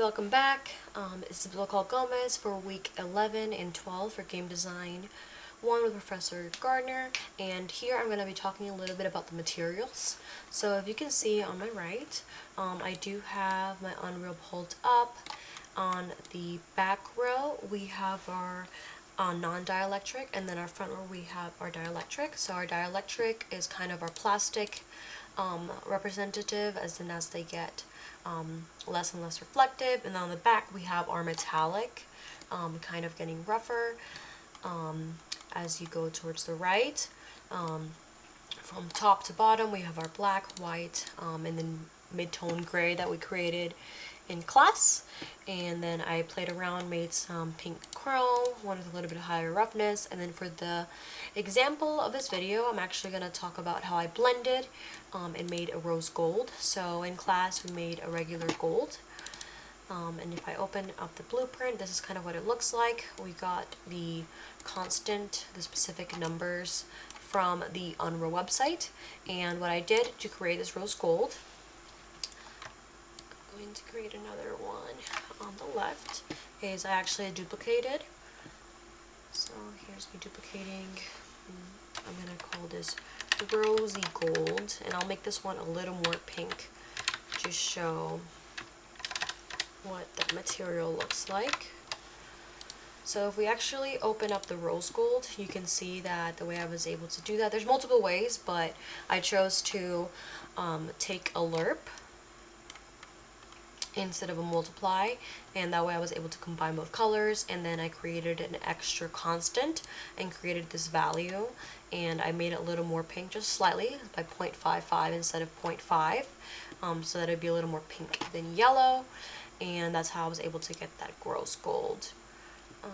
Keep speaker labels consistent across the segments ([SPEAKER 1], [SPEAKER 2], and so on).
[SPEAKER 1] welcome back. This is Bill Gomez for week 11 and 12 for Game Design 1 with Professor Gardner, and here I'm going to be talking a little bit about the materials. So if you can see on my right, I do have my Unreal pulled up. On the back row we have our non-dielectric, and then our front row we have our dielectric. So our dielectric is kind of our plastic representative, as they get less and less reflective, and then on the back we have our metallic, kind of getting rougher as you go towards the right. From top to bottom we have our black, white, and then mid-tone gray that we created in class, and then I played around, made some pink chrome, one with a little bit higher roughness, and then for the example of this video I'm actually going to talk about how I blended and made a rose gold. So in class we made a regular gold, and if I open up the blueprint, this is kind of what it looks like. We got the constant, the specific numbers from the Unreal website, and what I did to create this rose gold, going to create another one on the left, is I actually duplicated. So here's me duplicating. I'm going to call this rosy gold, and I'll make this one a little more pink to show what the material looks like. So if we actually open up the rose gold, you can see that the way I was able to do that, there's multiple ways, but I chose to take a lerp instead of a multiply, and that way I was able to combine both colors. And then I created an extra constant and created this value, and I made it a little more pink, just slightly, by 0.55 instead of 0.5, so that it'd be a little more pink than yellow, and that's how I was able to get that rose gold. So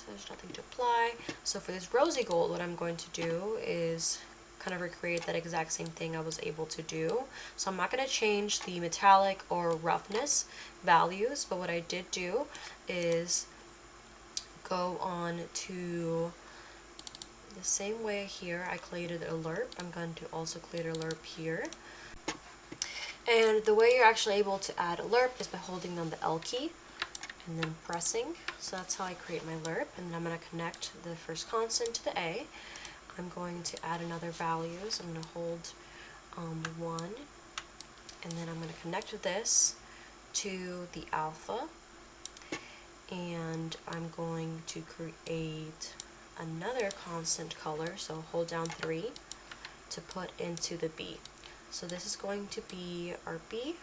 [SPEAKER 1] there's nothing to apply. So for this rosy gold, what I'm going to do is kind of recreate that exact same thing I was able to do. So I'm not going to change the metallic or roughness values, but what I did do is go on to the same way here. I created a lerp. I'm going to also create a lerp here. And the way you're actually able to add a lerp is by holding down the L key and then pressing. So that's how I create my lerp, and then I'm going to connect the first constant to the A. I'm going to add another value, so I'm going to hold 1, and then I'm going to connect this to the alpha, and I'm going to create another constant color, so hold down 3 to put into the B. So this is going to be our B,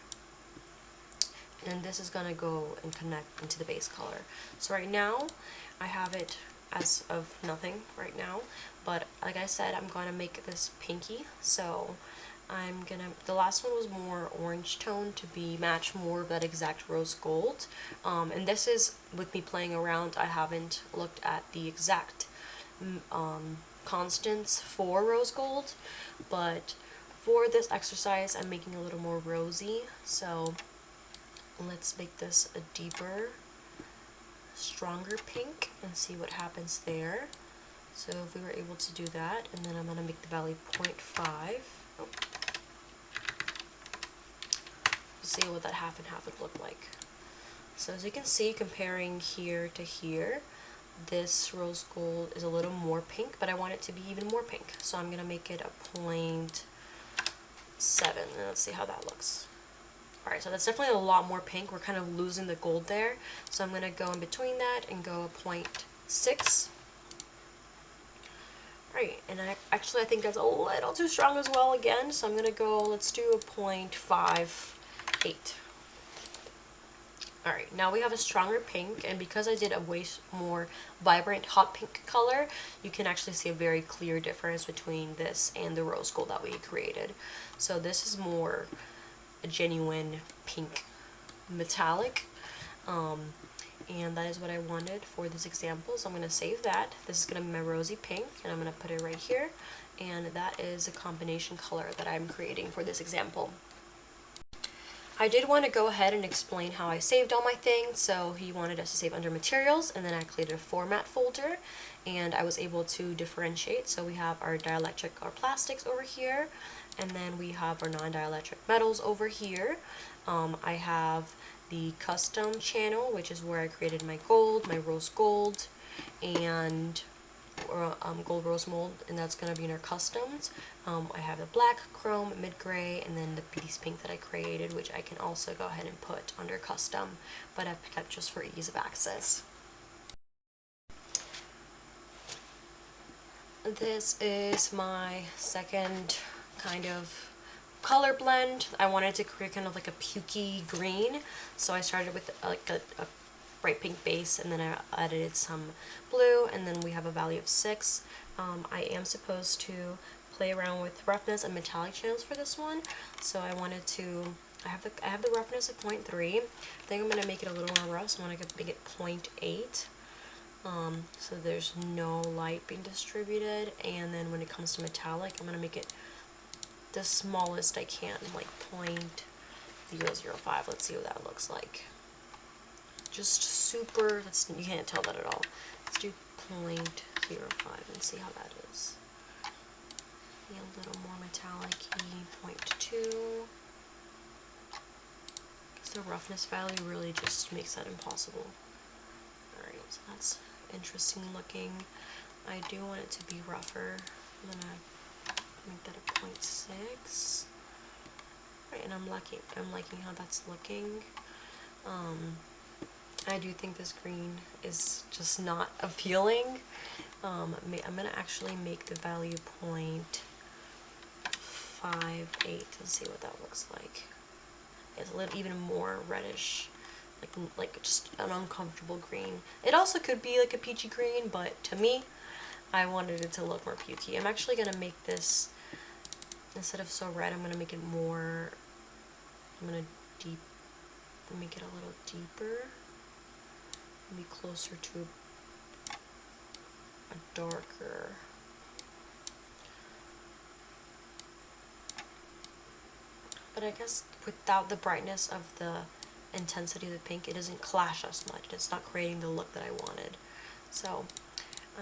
[SPEAKER 1] and this is going to go and connect into the base color. So right now I have it as of nothing right now, but like I said, I'm going to make this pinky. So the last one was more orange tone to be match more of that exact rose gold, and this is with me playing around. I haven't looked at the exact constants for rose gold, but for this exercise I'm making a little more rosy. So let's make this a deeper, stronger pink and see what happens there. So if we were able to do that, and then I'm going to make the value 0.5. Oh. See what that half and half would look like. So as you can see, comparing here to here, this rose gold is a little more pink, but I want it to be even more pink. So I'm going to make it a 0.7, and let's see how that looks. Alright, so that's definitely a lot more pink. We're kind of losing the gold there. So I'm going to go in between that and go 0.6. Alright, and I think that's a little too strong as well again. So I'm going to go, let's do a 0.58. Alright, now we have a stronger pink, and because I did a way more vibrant hot pink color, you can actually see a very clear difference between this and the rose gold that we created. So this is more a genuine pink metallic, and that is what I wanted for this example. So I'm going to save that. This is going to be my rosy pink, and I'm going to put it right here, and that is a combination color that I'm creating for this example. I did want to go ahead and explain how I saved all my things. So he wanted us to save under materials, and then I created a format folder, and I was able to differentiate. So we have our dielectric, our plastics over here, and then we have our non-dielectric metals over here. I have the custom channel, which is where I created my gold, my rose gold, and gold rose mold, and that's going to be in our customs. I have the black, chrome, mid-gray, and then the piece pink that I created, which I can also go ahead and put under custom, but I've kept just for ease of access. This is my second kind of color blend. I wanted to create kind of like a pukey green, so I started with like a bright pink base, and then I added some blue, and then we have a value of 6. I am supposed to play around with roughness and metallic channels for this one, so I wanted to, I have the roughness of 0.3. I think I'm going to make it a little more rough, so I want to make it 0.8. So there's no light being distributed, and then when it comes to metallic, I'm going to make it the smallest I can, like 0.005. Let's see what that looks like. Just super, you can't tell that at all. Let's do 0.05 and see how that is. Be a little more metallic-y, 0.2. Because the roughness value really just makes that impossible. Alright, so that's interesting looking. I do want it to be rougher. I'm gonna make that a 0.6. Right, and I'm liking how that's looking. I do think this green is just not appealing. I'm gonna actually make the value 0.58 and see what that looks like. It's a little even more reddish, like just an uncomfortable green. It also could be like a peachy green, but to me, I wanted it to look more pukey. I'm actually gonna make this, instead of so red, I'm gonna make it more, I'm gonna make it a little deeper, be closer to a darker. But I guess without the brightness of the intensity of the pink, it doesn't clash as much. It's not creating the look that I wanted. So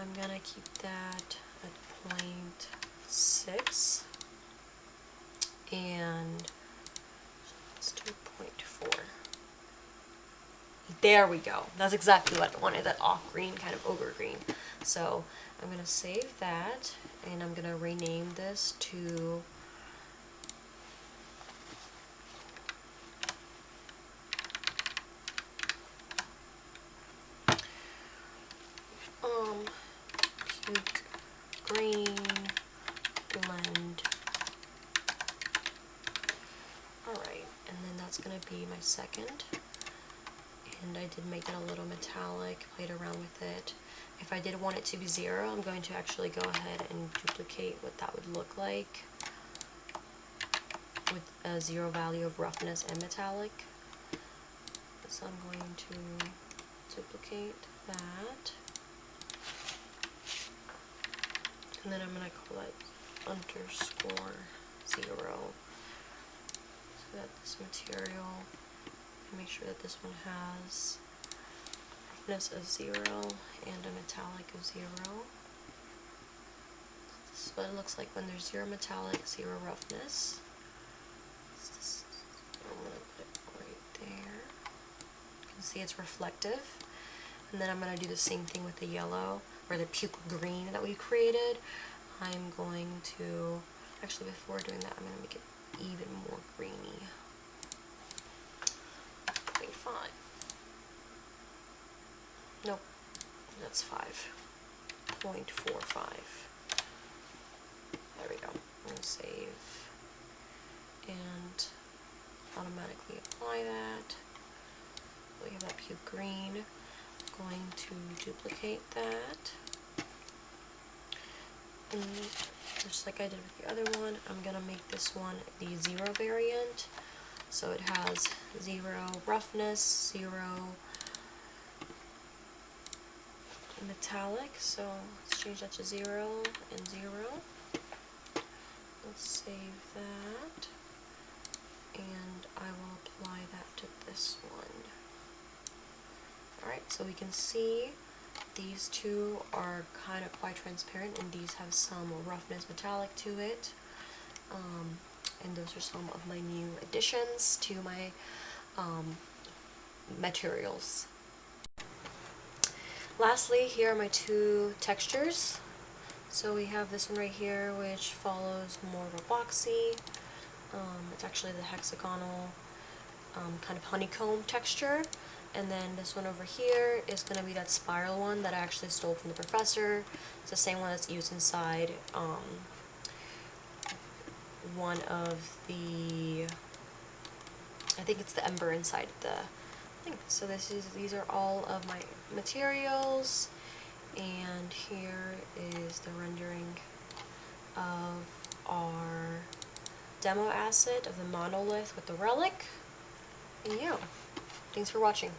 [SPEAKER 1] I'm gonna keep that at 0.6, and let's do 0.4. There we go. That's exactly what I wanted, that off green, kind of ochre green. So I'm gonna save that, and I'm gonna rename this to puke green blend. Alright, and then that's gonna be my second. And I did make it a little metallic, played around with it. If I did want it to be 0, I'm going to actually go ahead and duplicate what that would look like with a 0 value of roughness and metallic. So I'm going to duplicate that. And then I'm going to call it _0. So that this material, make sure that this one has roughness of 0 and a metallic of 0. This is what it looks like when there's 0 metallic, 0 roughness. I'm going to put it right there. You can see it's reflective. And then I'm going to do the same thing with the yellow, or the puke green that we created. I'm going to, actually before doing that, I'm going to make it even more greeny. 0.5. Nope, that's 5.45. There we go. I'm going to save and automatically apply that. We have that puke green. I'm going to duplicate that. And just like I did with the other one, I'm going to make this one the 0 variant. So it has 0 roughness, 0 metallic. So let's change that to 0 and 0. Let's save that. And I will apply that to this one. Alright, so we can see these two are kind of quite transparent, and these have some roughness metallic to it. and those are some of my new additions to my materials. Lastly, here are my two textures. So we have this one right here, which follows more of a boxy. It's actually the hexagonal kind of honeycomb texture. And then this one over here is going to be that spiral one that I actually stole from the professor. It's the same one that's used inside one of the, I think it's the ember inside the thing. So these are all of my materials, and here is the rendering of our demo asset of the monolith with the relic. And yeah, thanks for watching.